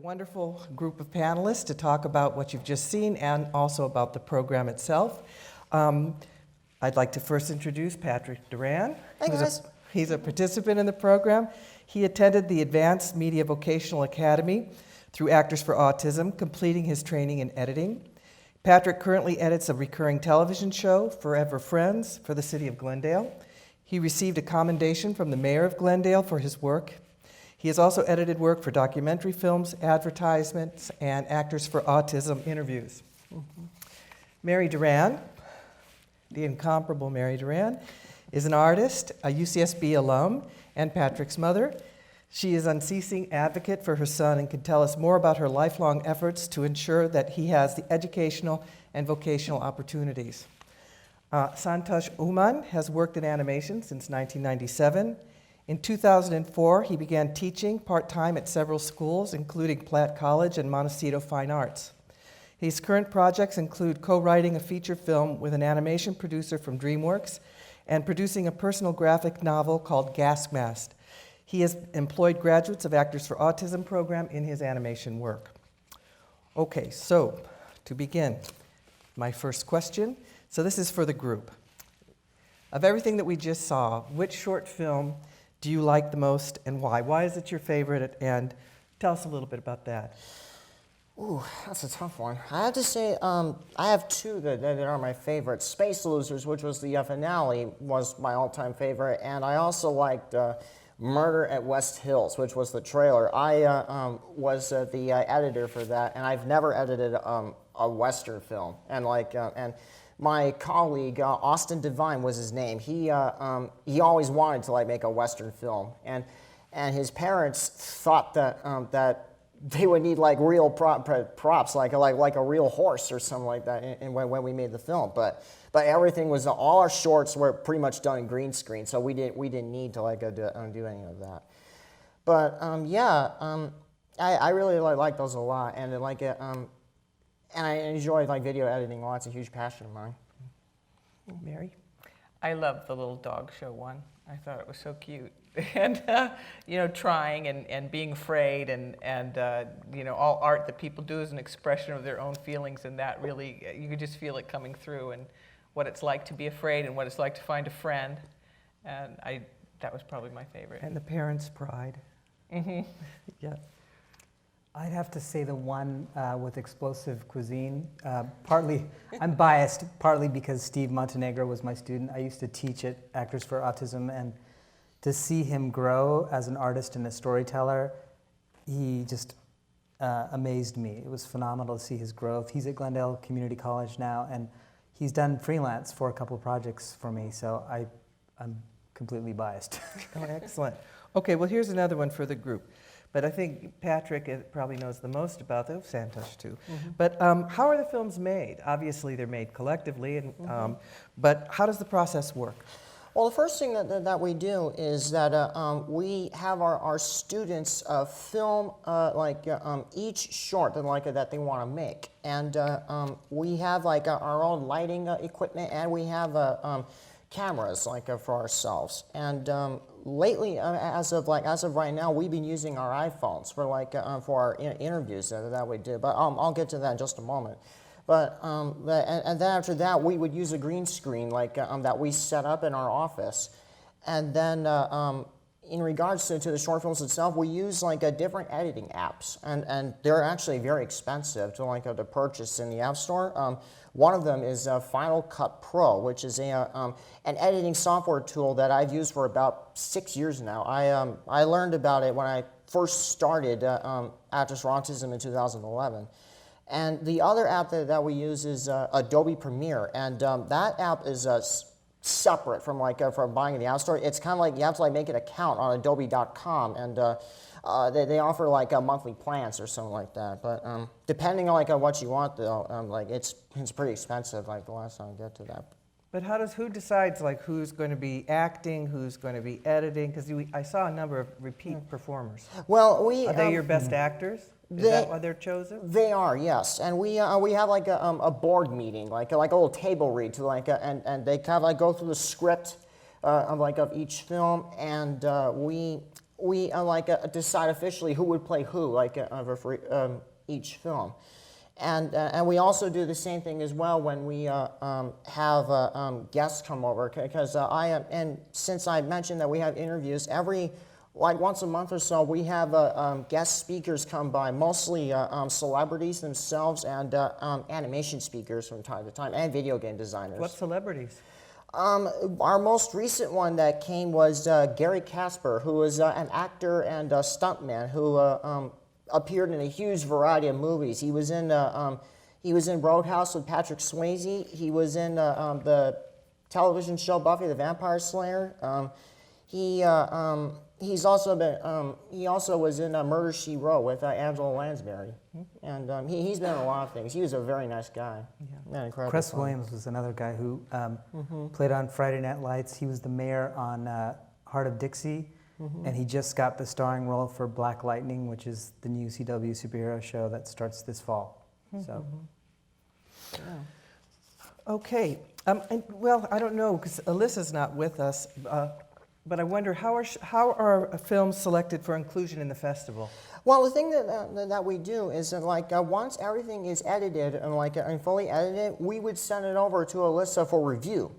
wonderful group of panelists to talk about what you've just seen and also about the program itself. I'd like to first introduce Patrick Duran. Hey guys. He's a participant in the program. He attended the Advanced Media Vocational Academy through Actors for Autism, completing his training in editing. Patrick currently edits a recurring television show, Forever Friends, for the city of Glendale. He received a commendation from the mayor of Glendale for his work. He has also edited work for documentary films, advertisements, and Actors for Autism interviews. Mary Duran, the incomparable Mary Duran, is an artist, a UCSB alum, and Patrick's mother. She is an unceasing advocate for her son and can tell us more about her lifelong efforts to ensure that he has the educational and vocational opportunities. Santosh Uman has worked in animation since 1997. In 2004, he began teaching part-time at several schools, including Platt College and Montecito Fine Arts. His current projects include co-writing a feature film with an animation producer from DreamWorks and producing a personal graphic novel called Gas Mask. He has employed graduates of Actors for Autism program in his animation work. Okay, so to begin, my first question. So this is for the group. Of everything that we just saw, which short film do you like the most and why? Why is it your favorite? And tell us a little bit about that. Ooh, that's a tough one. I have to say, I have two that are my favorites. Space Losers, which was the finale, was my all-time favorite, and I also liked Murder at West Hills, which was the trailer. I was the editor for that, and I've never edited a Western film. And and my colleague Austin Devine was his name. He always wanted to make a Western film, and his parents thought that that they would need real props, like a real horse or something like that, when we made the film. But everything was, all our shorts were pretty much done in green screen, so we didn't need to do any of that. But I really like those a lot, and and I enjoy video editing a lot. It's a huge passion of mine. Mary? I love the little dog show one. I thought it was so cute. And, trying and being afraid and all art that people do is an expression of their own feelings, and that really, you could just feel it coming through, and what it's like to be afraid and what it's like to find a friend. And that was probably my favorite. And the parents' pride. Mm-hmm. Yeah. I'd have to say the one with explosive cuisine. Partly, I'm biased, partly because Steve Montenegro was my student. I used to teach at Actors for Autism, and to see him grow as an artist and a storyteller, he just amazed me. It was phenomenal to see his growth. He's at Glendale Community College now, and he's done freelance for a couple of projects for me, so I'm completely biased. Oh, excellent. Okay, well, here's another one for the group. But I think Patrick probably knows the most about those, Santosh too. Mm-hmm. But how are the films made? Obviously, they're made collectively, and but how does the process work? Well, the first thing that we do is that we have our students film each short that they want to make, and we have our own lighting equipment, and we have cameras for ourselves. And lately, as of right now, we've been using our iPhones for our interviews that we do. But I'll get to that in just a moment. But and then after that, we would use a green screen that we set up in our office, and then in regards to the short films itself, we use different editing apps, and they're actually very expensive to purchase in the App Store. One of them is Final Cut Pro, which is an editing software tool that I've used for about 6 years now. I learned about it when I first started Actors for Autism in 2011. And the other app that we use is Adobe Premiere, and that app is separate from from buying in the App Store. It's kind of you have to make an account on Adobe.com, and they offer monthly plans or something like that. But depending on what you want, though, it's pretty expensive. The last time I get to that. But who decides who's going to be acting, who's going to be editing? Because I saw a number of repeat performers. Well, are they your best actors? Is that why they're chosen? They are, yes. And we have a board meeting, like a little table read to and they kind of go through the script of each film, and we we decide officially who would play who, for each film. And we also do the same thing as well when we have guests come over, because and since I mentioned that we have interviews once a month or so, we have guest speakers come by, mostly celebrities themselves and animation speakers from time to time, and video game designers. What celebrities? Our most recent one that came was Gary Casper, who is an actor and a stuntman who appeared in a huge variety of movies. He was in Roadhouse with Patrick Swayze. He was in the television show Buffy the Vampire Slayer. He also was in Murder, She Wrote with Angela Lansbury, and he's been in a lot of things. He was a very nice guy. Yeah. Incredible. Cress Williams was another guy who played on Friday Night Lights. He was the mayor on Heart of Dixie, and he just got the starring role for Black Lightning, which is the new CW superhero show that starts this fall. So, Okay. Well, I don't know, because Alyssa's not with us, but I wonder, how are films selected for inclusion in the festival? Well, the thing that we do is that, once everything is edited and fully edited, we would send it over to Alyssa for review,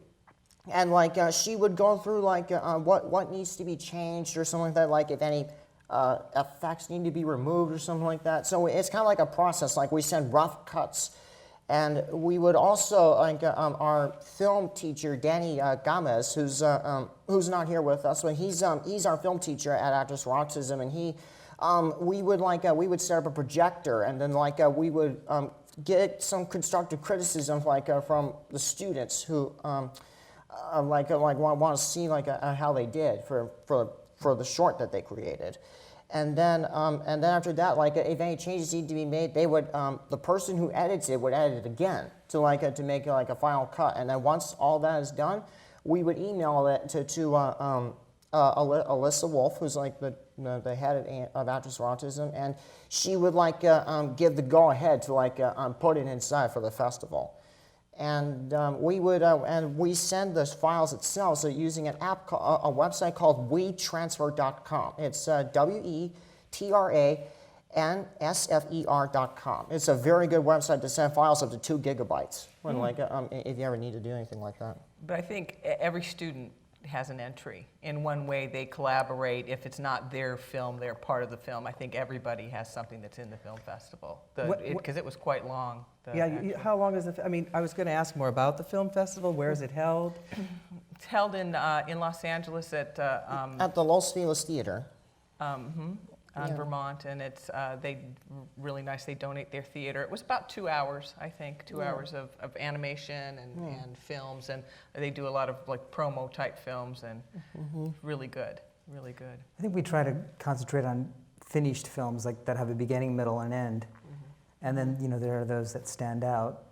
and she would go through what needs to be changed or something like that, if any effects need to be removed or something like that. So it's kind of like a process. We send rough cuts. And we would also, our film teacher, Danny Gomez, who's not here with us, but he's our film teacher at Actors for Autism, and we would set up a projector, and then we would get some constructive criticism from the students who want to see how they did for the short that they created. And then after that, if any changes need to be made, they would the person who edits it would edit it again to make a final cut. And then once all that is done, we would email it to Alyssa Wolf, who's the head of Actors for Autism, and she would give the go ahead to put it inside for the festival. And we send those files itself, so using an app, a website called WeTransfer.com. It's WeTransfer.com. It's a very good website to send files up to 2 gigabytes when if you ever need to do anything like that. But I think every student has an entry. In one way, they collaborate. If it's not their film, they're part of the film. I think everybody has something that's in the film festival, because it was quite long. How long is it? I mean, I was going to ask more about the film festival. Where is it held? It's held in Los Angeles at the Los Feliz Theater. On Vermont, and it's really nice. They donate their theater. It was about 2 hours, I think, 2 hours of animation and films, and they do a lot of promo type films, and really good, really good. I think we try to concentrate on finished films that have a beginning, middle, and end, and then there are those that stand out.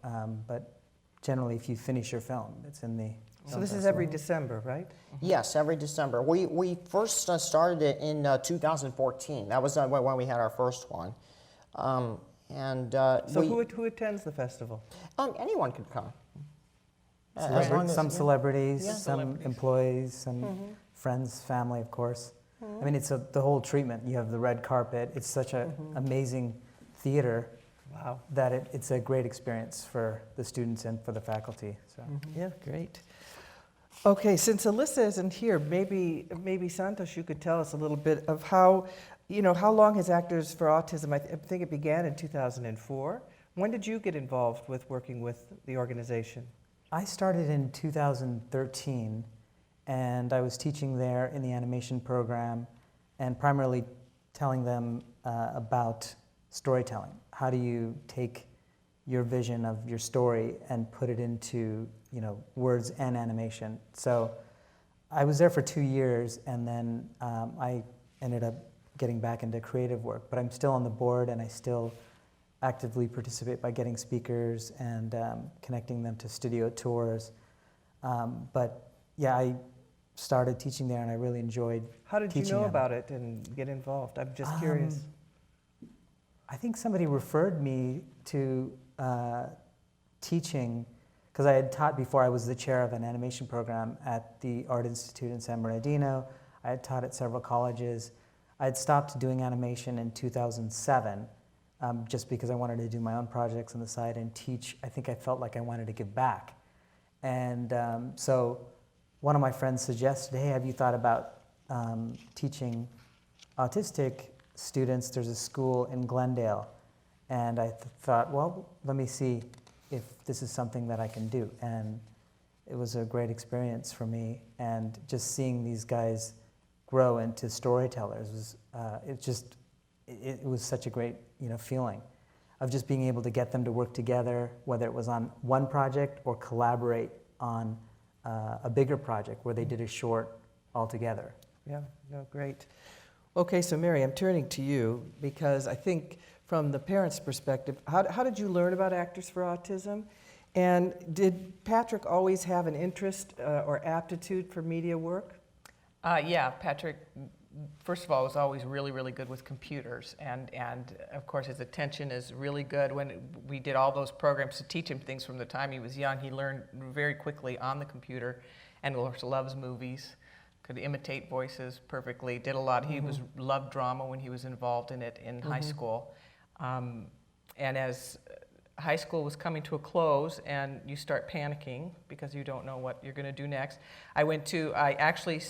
But generally, if you finish your film, it's in the So this is every December, right? Yes, every December. We first started it in 2014. That was when we had our first one. So who attends the festival? Anyone could come. Some celebrities, Yeah. some employees, some friends, family, of course. I mean, it's the whole treatment. You have the red carpet. It's such an amazing theater. Wow. That it's a great experience for the students and for the faculty. So. Yeah, great. Okay, since Alyssa isn't here, maybe Santosh, you could tell us a little bit of how long has Actors for Autism? I think it began in 2004. When did you get involved with working with the organization? I started in 2013, and I was teaching there in the animation program, and primarily telling them about storytelling. How do you take your vision of your story and put it into words and animation? So I was there for 2 years, and then I ended up getting back into creative work. But I'm still on the board, and I still actively participate by getting speakers and connecting them to studio tours. But yeah, I started teaching there, and I really enjoyed teaching. How did you know them. about it and get involved? I'm just curious. I think somebody referred me to teaching, because I had taught before. I was the chair of an animation program at the Art Institute in San Bernardino. I had taught at several colleges, I'd stopped doing animation in 2007 just because I wanted to do my own projects on the side and teach. I think I felt like I wanted to give back. And so one of my friends suggested, hey, have you thought about teaching autistic students? There's a school in Glendale. And I thought, well, let me see if this is something that I can do. And it was a great experience for me. And just seeing these guys grow into storytellers was, it was such a great feeling of just being able to get them to work together, whether it was on one project or collaborate on a bigger project where they did a short all together. Yeah, no, great. Okay, so Mary, I'm turning to you because I think from the parents' perspective, how did you learn about Actors for Autism? And did Patrick always have an interest or aptitude for media work? Yeah, Patrick, first of all, was always really, really good with computers. And of course, his attention is really good. When we did all those programs to teach him things from the time he was young, he learned very quickly on the computer and of course loves movies, could imitate voices perfectly, did a lot. He loved drama when he was involved in it in high school. And as high school was coming to a close and you start panicking because you don't know what you're going to do next, I actually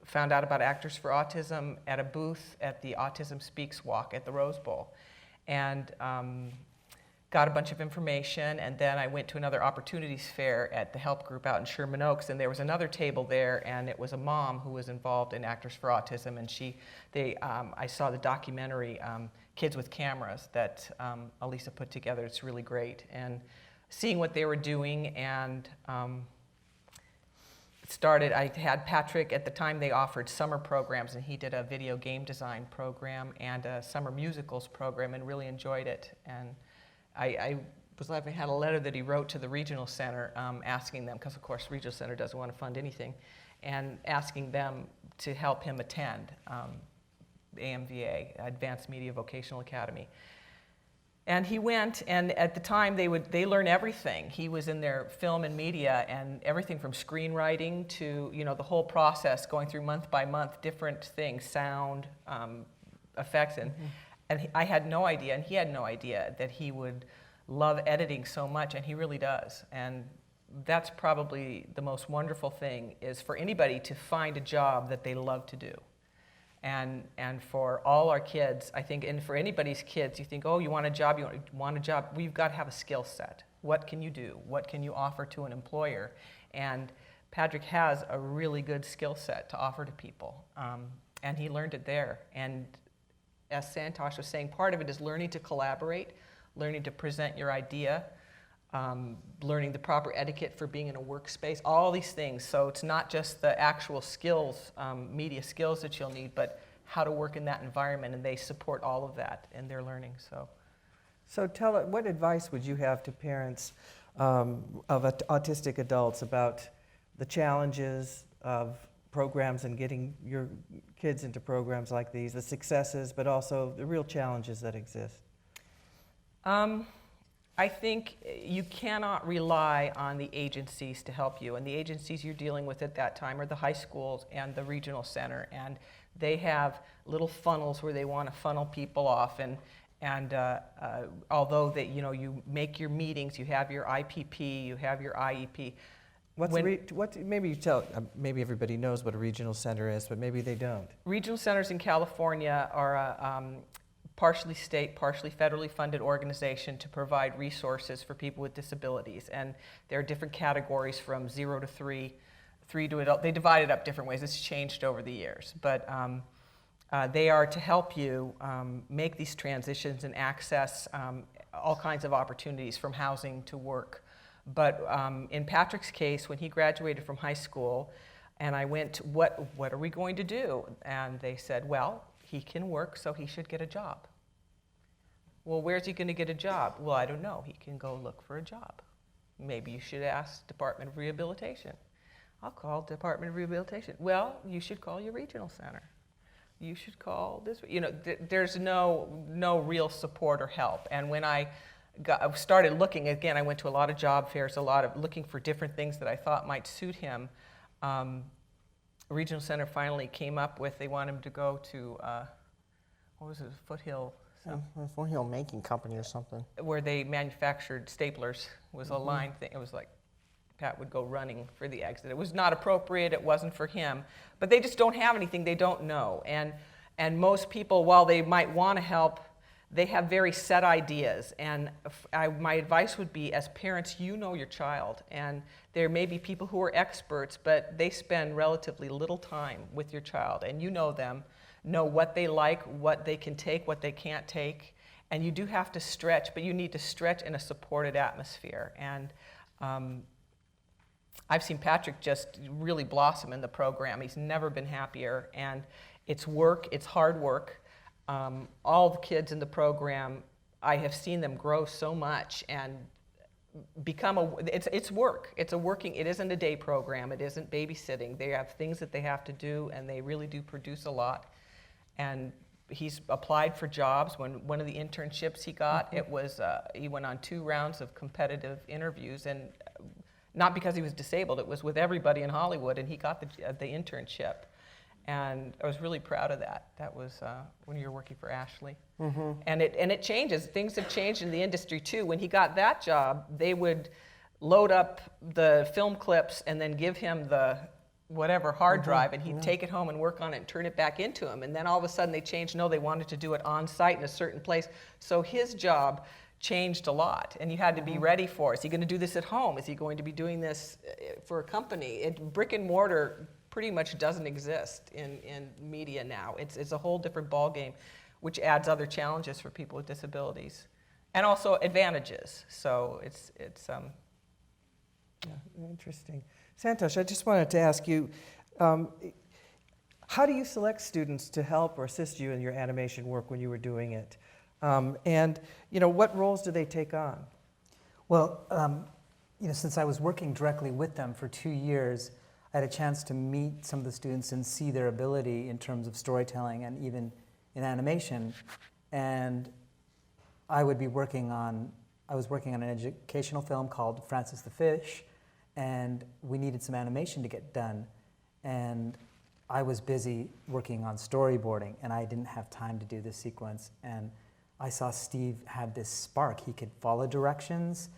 found out about Actors for Autism at a booth at the Autism Speaks Walk at the Rose Bowl, and got a bunch of information, and then I went to another opportunities fair at the help group out in Sherman Oaks, and there was another table there, and it was a mom who was involved in Actors for Autism, and I saw the documentary Kids with Cameras that Elisa put together. It's really great, and seeing what they were doing, and I had Patrick, at the time they offered summer programs, and he did a video game design program and a summer musicals program and really enjoyed it. And I was laughing, I had a letter that he wrote to the regional center asking them, because of course regional center doesn't want to fund anything, and asking them to help him attend AMVA, Advanced Media Vocational Academy. And he went, and at the time they learn everything. He was in their film and media, and everything from screenwriting to the whole process, going through month by month, different things, sound, effects, and I had no idea, and he had no idea that he would love editing so much, and he really does. And that's probably the most wonderful thing, is for anybody to find a job that they love to do. And for all our kids, I think, and for anybody's kids, you think, oh, you want a job, we've got to have a skill set. What can you do? What can you offer to an employer? And Patrick has a really good skill set to offer to people, and he learned it there. And as Santosh was saying, part of it is learning to collaborate, learning to present your idea, learning the proper etiquette for being in a workspace, all these things. So it's not just the actual skills, media skills that you'll need, but how to work in that environment, and they support all of that in their learning. So tell us, what advice would you have to parents of autistic adults about the challenges of programs and getting your kids into programs like these, the successes, but also the real challenges that exist? I think you cannot rely on the agencies to help you, and the agencies you're dealing with at that time are the high schools and the regional center, and they have little funnels where they want to funnel people off, and although that you make your meetings, you have your IPP, you have your IEP. Maybe you tell, maybe everybody knows what a regional center is, but maybe they don't. Regional centers in California are a partially state, partially federally funded organization to provide resources for people with disabilities. And there are different categories from 0 to 3, 3 to adult. They divide it up different ways. It's changed over the years. But they are to help you make these transitions and access all kinds of opportunities from housing to work. But in Patrick's case, when he graduated from high school, and I went, what are we going to do? And they said, well, he can work, so he should get a job. Well, where's he going to get a job? Well, I don't know. He can go look for a job. Maybe you should ask Department of Rehabilitation. I'll call Department of Rehabilitation. Well, you should call your regional center. You should call this. There's no real support or help. And when I started looking, again, I went to a lot of job fairs, a lot of looking for different things that I thought might suit him. regional center finally came up with, they want him to go to, what was it, Foothill? Foothill Making Company or something. Where they manufactured staplers. It was a line thing. It was like Pat would go running for the exit. It was not appropriate. It wasn't for him. But they just don't have anything they don't know. And most people, while they might want to help, they have very set ideas. And my advice would be, as parents, you know your child. And there may be people who are experts, but they spend relatively little time with your child. And you know them, know what they like, what they can take, what they can't take. And you do have to stretch, but you need to stretch in a supported atmosphere. And I've seen Patrick just really blossom in the program. He's never been happier. And it's work, it's hard work. All the kids in the program, I have seen them grow so much and become it's work. It's a working, it isn't a day program, it isn't babysitting. They have things that they have to do, and they really do produce a lot. And he's applied for jobs. When one of the internships he got, it was, he went on 2 rounds of competitive interviews, and not because he was disabled, it was with everybody in Hollywood, and he got the internship. And I was really proud of that. That was when you were working for Ashley. And it changes. Things have changed in the industry too. When he got that job, they would load up the film clips and then give him the whatever hard drive, and he'd take it home and work on it and turn it back into him. And then all of a sudden they changed. No, they wanted to do it on site in a certain place. So his job changed a lot, and you had to be ready for it. Is he going to do this at home? Is he going to be doing this for a company? Brick and mortar pretty much doesn't exist in media now. It's a whole different ballgame, which adds other challenges for people with disabilities, and also advantages. So it's Yeah, interesting. Santosh, I just wanted to ask you, how do you select students to help or assist you in your animation work when you were doing it? And what roles do they take on? Well, since I was working directly with them for 2 years, I had a chance to meet some of the students and see their ability in terms of storytelling and even in animation. And I was working on an educational film called Francis the Fish, and we needed some animation to get done. And I was busy working on storyboarding, and I didn't have time to do this sequence. And I saw Steve had this spark. He could follow directions,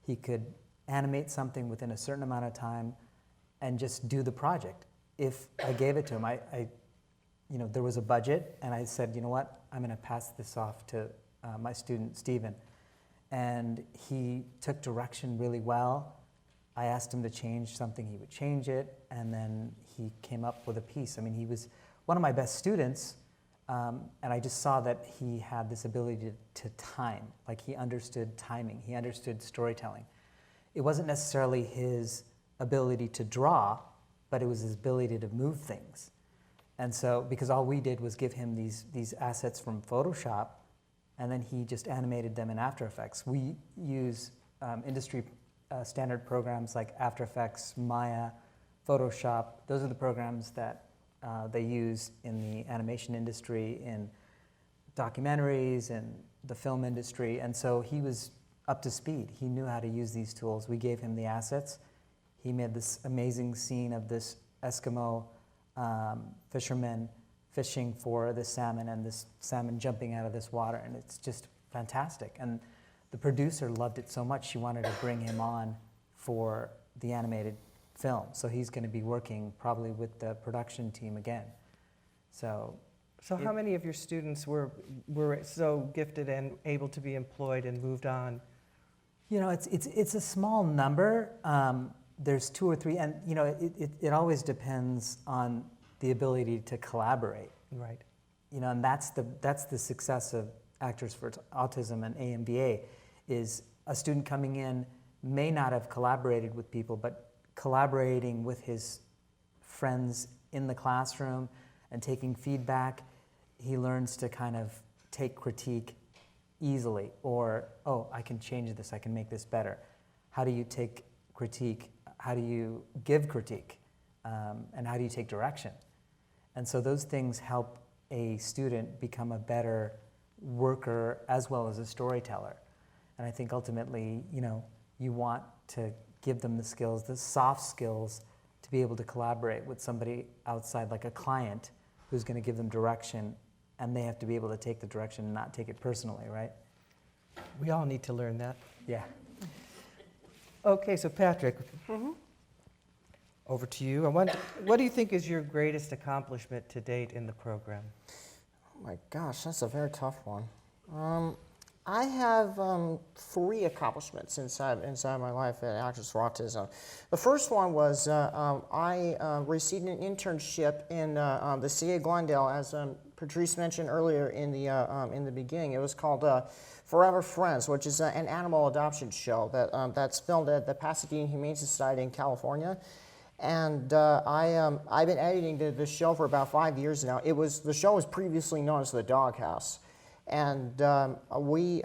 he could animate something within a certain amount of time, and just do the project. If I gave it to him, there was a budget, and I said, you know what, I'm going to pass this off to my student, Stephen. And he took direction really well. I asked him to change something, he would change it, and then he came up with a piece. I mean, he was one of my best students, and I just saw that he had this ability to time, like he understood timing, he understood storytelling. It wasn't necessarily his ability to draw, but it was his ability to move things. And so, because all we did was give him these assets from Photoshop, and then he just animated them in After Effects. We use industry standard programs like After Effects, Maya, Photoshop. Those are the programs that they use in the animation industry, in documentaries, and the film industry. And so he was up to speed. He knew how to use these tools. We gave him the assets. He made this amazing scene of this Eskimo fisherman fishing for the salmon, and this salmon jumping out of this water, and it's just fantastic. And the producer loved it so much, she wanted to bring him on for the animated film. So he's going to be working probably with the production team again. So how many of your students were so gifted and able to be employed and moved on? It's a small number. There's 2 or 3, and it always depends on the ability to collaborate. Right. And that's the success of Actors for Autism and AMBA, is a student coming in may not have collaborated with people, but collaborating with his friends in the classroom and taking feedback, he learns to kind of take critique easily, or, oh, I can change this, I can make this better. How do you take critique? How do you give critique? And how do you take direction? And so those things help a student become a better worker as well as a storyteller. And I think ultimately, you want to give them the skills, the soft skills, to be able to collaborate with somebody outside, like a client, who's going to give them direction, and they have to be able to take the direction and not take it personally, right? We all need to learn that. Yeah. Okay, so Patrick, over to you. What do you think is your greatest accomplishment to date in the program? Oh my gosh, that's a very tough one. I have 3 accomplishments inside my life at Actors for Autism. The first one was I received an internship in the city of Glendale, as Patrice mentioned earlier in the beginning. It was called Forever Friends, which is an animal adoption show that's filmed at the Pasadena Humane Society in California. And I've been editing the show for about 5 years now. The show was previously known as The Doghouse. And we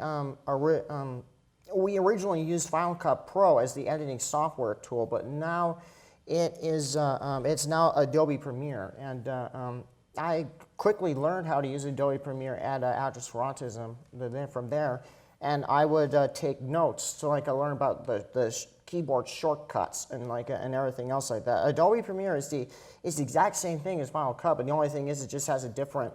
originally used Final Cut Pro as the editing software tool, but now it's now Adobe Premiere. And I quickly learned how to use Adobe Premiere at Actors for Autism from there. And I would take notes to I learn about the keyboard shortcuts and and everything else like that. Adobe Premiere is the exact same thing as Final Cut, but the only thing is it just has a different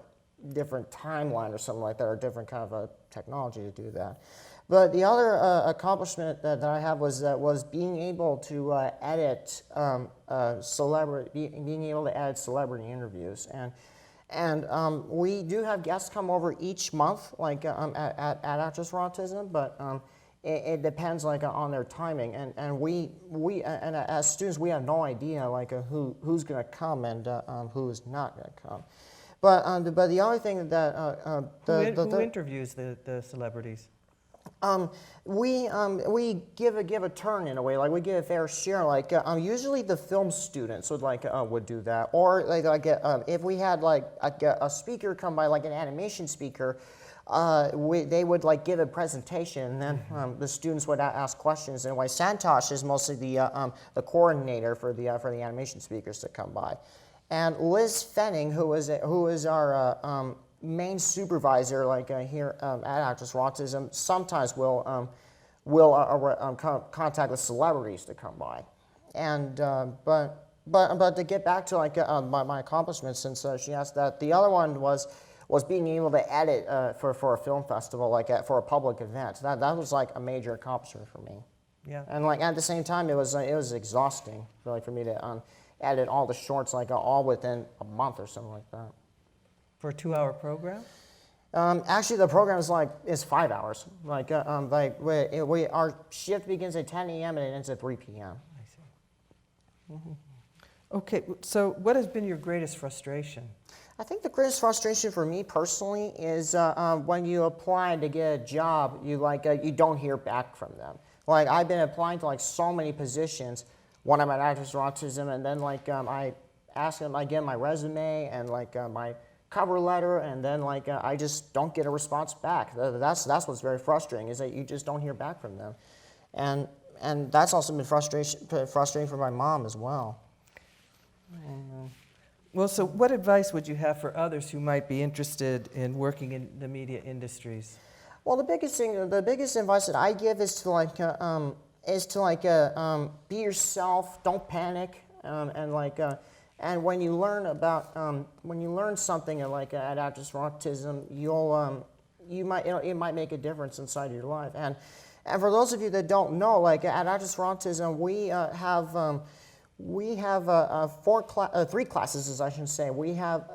timeline or something like that, or different kind of a technology to do that. But the other accomplishment that I have was being able to edit being able to edit celebrity interviews, and we do have guests come over each month, at Actors for Autism, but it depends on their timing, and as students we have no idea who's going to come and who's not going to come. But the other thing that who interviews the celebrities? We give a turn in a way, we give a fair share. Usually the film students would do that, or if we had a speaker come by, an animation speaker, they would give a presentation, and then the students would ask questions. And Santosh is mostly the coordinator for the animation speakers to come by. And Liz Fenning, who is our main supervisor, here at Actors for Autism, sometimes will contact the celebrities to come by. And but to get back to my accomplishments, since she asked that, the other one was being able to edit for a film festival, for a public event. That was a major accomplishment for me. Yeah. And at the same time, it was exhausting for me to edit all the shorts all within a month or something like that. For a 2-hour program? Actually, the program is 5 hours. Our shift begins at 10 a.m. and it ends at 3 p.m. I see. Okay, so what has been your greatest frustration? I think the greatest frustration for me personally is when you apply to get a job, you don't hear back from them. I've been applying to so many positions when I'm at Actors for Autism, and then I ask them, I get my resume and my cover letter, and then I just don't get a response back. That's what's very frustrating, is that you just don't hear back from them, and that's also been frustrating for my mom as well. Well, so what advice would you have for others who might be interested in working in the media industries? Well, the biggest advice that I give is to be yourself, don't panic, and when you learn something at Actors for Autism, it might make a difference inside your life. And for those of you that don't know, at Actors for Autism, we have 3 classes, as I should say. We have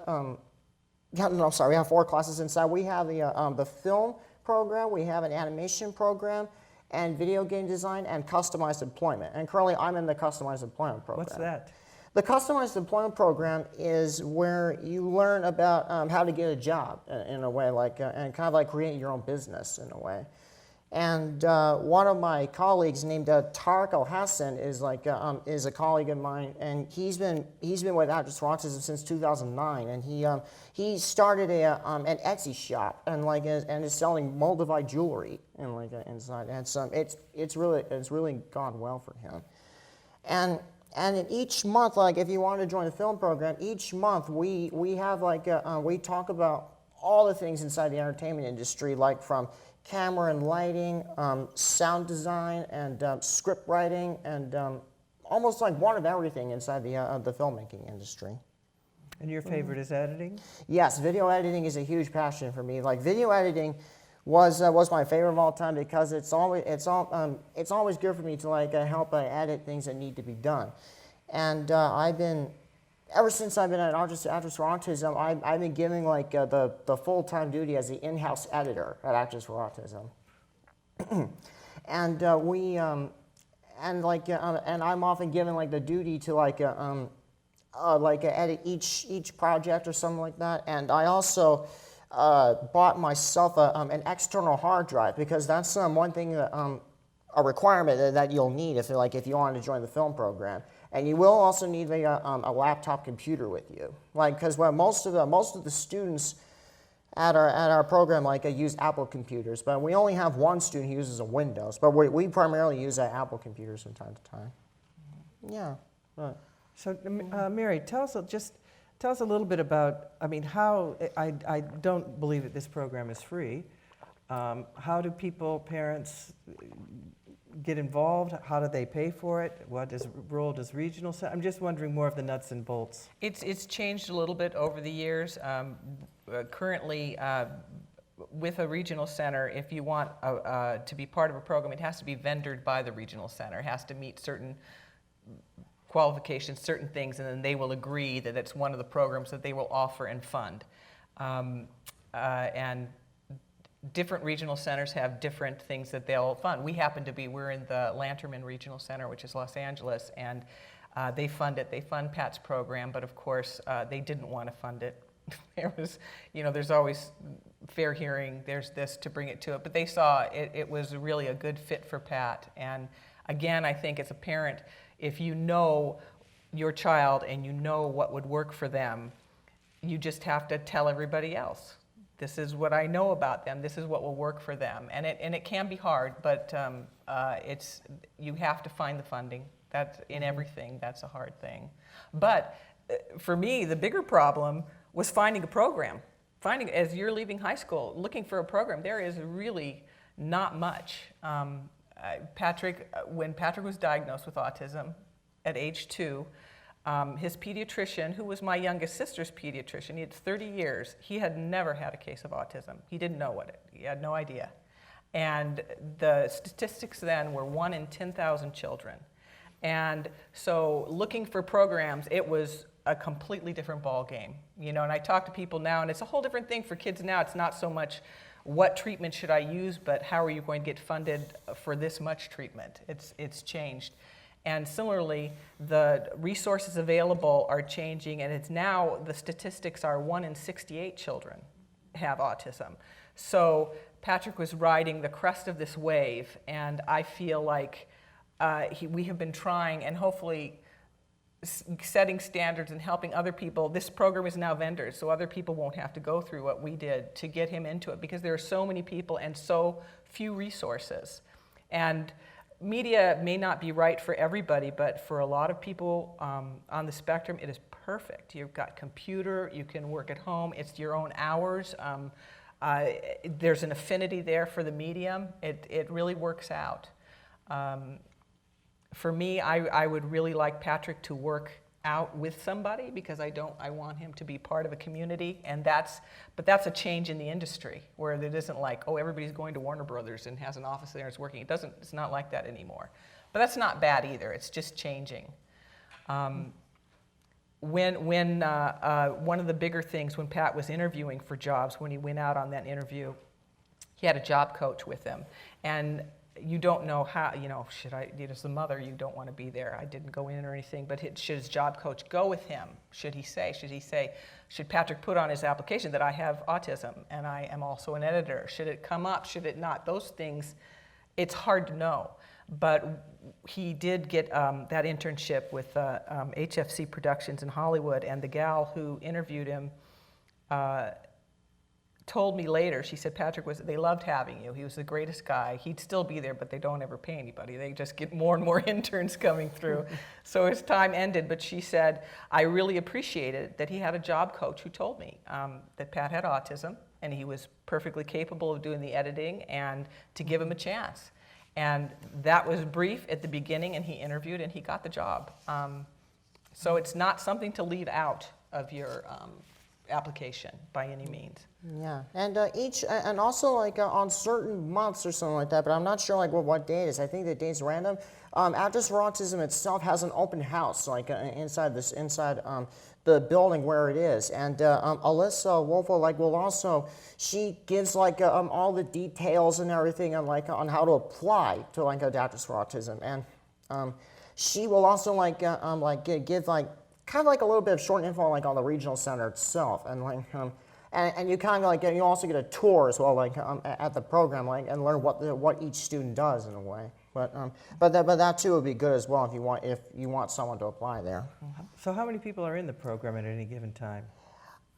we have 4 classes inside. We have the film program, we have an animation program, and video game design, and customized employment. And currently, I'm in the customized employment program. What's that? The customized employment program is where you learn about how to get a job in a way, and kind of create your own business in a way. And one of my colleagues named Tariq Al Hassan is a colleague of mine, and he's been with Actors for Autism since 2009, and he started an Etsy shop and is selling moldified jewelry inside, and it's really gone well for him. And in each month, if you want to join the film program, each month we have we talk about all the things inside the entertainment industry, from camera and lighting, sound design, and script writing, and almost like one of everything inside the filmmaking industry. And your favorite is editing? Yes, video editing is a huge passion for me. Like video editing was my favorite of all time because it's always good for me to like help edit things that need to be done. And ever since I've been at Actors for Autism, I've been giving like the full-time duty as the in-house editor at Actors for Autism. And and I'm often given like the duty to edit each project or something like that. And I also bought myself an external hard drive because that's one thing that a requirement that you'll need if you want to join the film program. And you will also need a laptop computer with you, because most of the students at our program use Apple computers, but we only have one student who uses a Windows, but we primarily use Apple computers from time to time. Yeah. Right. So, Mary, tell us a little bit about, how, I don't believe that this program is free. How do parents get involved? How do they pay for it? What role does regional center? I'm just wondering more of the nuts and bolts. It's changed a little bit over the years. Currently, with a regional center, if you want to be part of a program, it has to be vendored by the regional center. It has to meet certain qualifications, certain things, and then they will agree that it's one of the programs that they will offer and fund. And different regional centers have different things that they'll fund. We're in the Lanterman Regional Center, which is Los Angeles, and they fund it. They fund Pat's program, but of course, they didn't want to fund it. There's always fair hearing, there's this to bring it to it, but they saw it was really a good fit for Pat. And again, I think as a parent, if you know your child and you know what would work for them, you just have to tell everybody else. This is what I know about them. This is what will work for them. And it can be hard, but you have to find the funding. That's in everything. That's a hard thing. But for me, the bigger problem was finding a program. As you're leaving high school, looking for a program, there is really not much. When Patrick was diagnosed with autism at age 2, his pediatrician, who was my youngest sister's pediatrician, he had 30 years, he had never had a case of autism. He didn't know he had no idea. And the statistics then were 1 in 10,000 children. And so looking for programs, it was a completely different ball game. And I talk to people now, and it's a whole different thing for kids now. It's not so much what treatment should I use, but how are you going to get funded for this much treatment? It's changed. And similarly, the resources available are changing, and it's now, the statistics are 1 in 68 children have autism. So Patrick was riding the crest of this wave, and I feel like we have been trying and hopefully setting standards and helping other people. This program is now vendors, so other people won't have to go through what we did to get him into it, because there are so many people and so few resources. And media may not be right for everybody, but for a lot of people on the spectrum, it is perfect. You've got computer, you can work at home, it's your own hours. There's an affinity there for the medium. It really works out. For me, I would really like Patrick to work out with somebody, because I want him to be part of a community, and that's a change in the industry, where it isn't like, oh, everybody's going to Warner Brothers and has an office there and it's working. It's not like that anymore. But that's not bad either. It's just changing. When one of the bigger things when Pat was interviewing for jobs, when he went out on that interview, he had a job coach with him, and you don't know how, as the mother, you don't want to be there. I didn't go in or anything, but should his job coach go with him? Should Patrick put on his application that I have autism and I am also an editor? Should it come up? Should it not? Those things, it's hard to know. But he did get that internship with HFC Productions in Hollywood, and the gal who interviewed him told me later, she said, they loved having you. He was the greatest guy. He'd still be there, but they don't ever pay anybody. They just get more and more interns coming through. So his time ended, but she said, I really appreciated that he had a job coach who told me that Pat had autism, and he was perfectly capable of doing the editing, and to give him a chance. And that was brief at the beginning, and he interviewed and he got the job. So it's not something to leave out of your application by any means. Yeah, and and also like on certain months or something like that, but I'm not sure like what day it is. I think the date's random. Autism for Autism itself has an open house like inside the building where it is, and Alyssa Wolfo will also, she gives all the details and everything on how to apply to Adapters for Autism, and she will also give kind of a little bit of short info on the regional center itself, and and you kind of you also get a tour as well at the program and learn what each student does in a way. But that too would be good as well if you want someone to apply there. So how many people are in the program at any given time?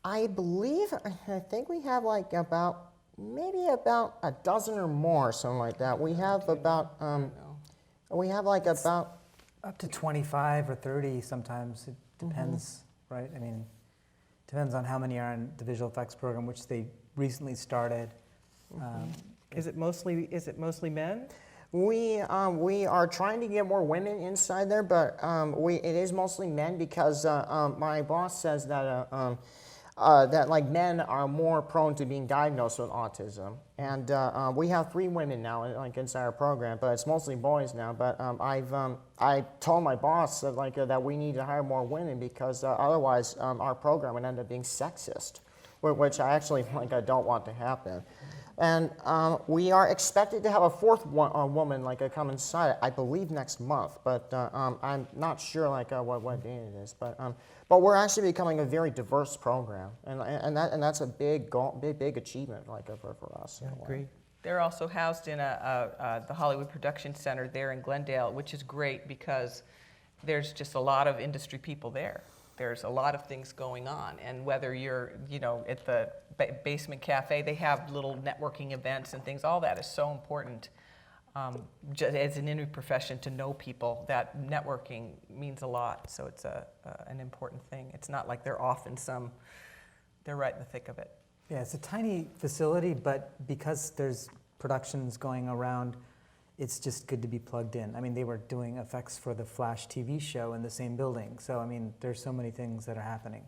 I think we have maybe about a dozen or more, something like that. We have about about Up to 25 or 30 sometimes. It depends, right? I mean, depends on how many are in the visual effects program, which they recently started. Is it mostly men? We are trying to get more women inside there, but it is mostly men because my boss says that that men are more prone to being diagnosed with autism, and we have 3 women now inside our program, but it's mostly boys now. But I told my boss that we need to hire more women because otherwise our program would end up being sexist, which I actually I don't want to happen. And we are expected to have a 4th woman come inside, I believe next month, but I'm not sure what day it is. But we're actually becoming a very diverse program, and that's a big goal, big achievement for us. Yeah, agreed. They're also housed in the Hollywood Production Center there in Glendale, which is great because there's just a lot of industry people there. There's a lot of things going on, and whether you're, at the basement cafe, they have little networking events and things. All that is so important. Just as in any profession, to know people, that networking means a lot. So it's an important thing. It's not like they're off in they're right in the thick of it. Yeah, it's a tiny facility, but because there's productions going around, it's just good to be plugged in. I mean, they were doing effects for the Flash TV show in the same building. So, I mean, there's so many things that are happening.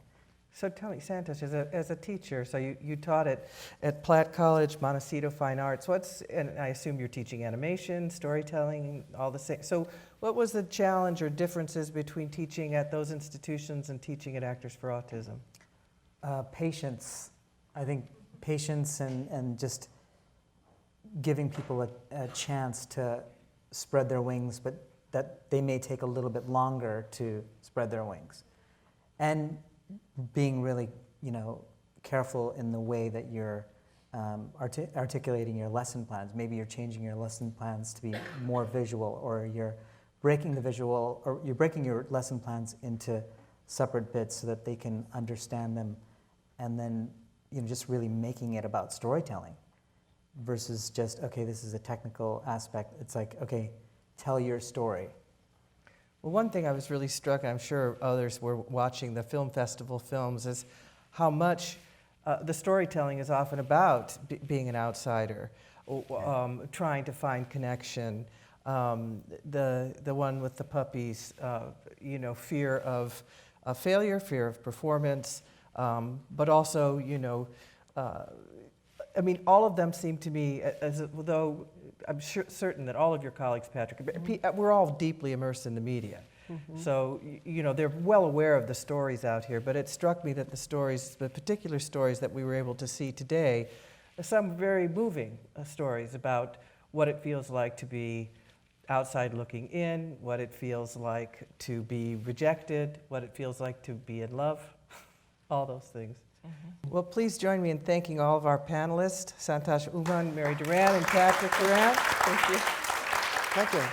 So tell me, Santosh, as a teacher, so you taught at Platt College, Montecito Fine Arts. And I assume you're teaching animation, storytelling, all the same. So what was the challenge or differences between teaching at those institutions and teaching at Actors for Autism? Patience. I think patience and just giving people a chance to spread their wings, but that they may take a little bit longer to spread their wings. And being really, careful in the way that you're articulating your lesson plans. Maybe you're changing your lesson plans to be more visual, or you're breaking your lesson plans into separate bits so that they can understand them, and then just really making it about storytelling versus just, okay, this is a technical aspect. It's like, okay, tell your story. Well, one thing I was really struck, and I'm sure others were watching the film festival films, is how much the storytelling is often about being an outsider, trying to find connection. The one with the puppies, fear of failure, fear of performance, but also, all of them seem to me, as though I'm certain that all of your colleagues, Patrick, we're all deeply immersed in the media. So, they're well aware of the stories out here, but it struck me that the particular stories that we were able to see today, are some very moving stories about what it feels like to be outside looking in, what it feels like to be rejected, what it feels like to be in love, all those things. Well, please join me in thanking all of our panelists, Santosh Uman, Mary Duran, and Patrick Duran. Thank you. Thank you.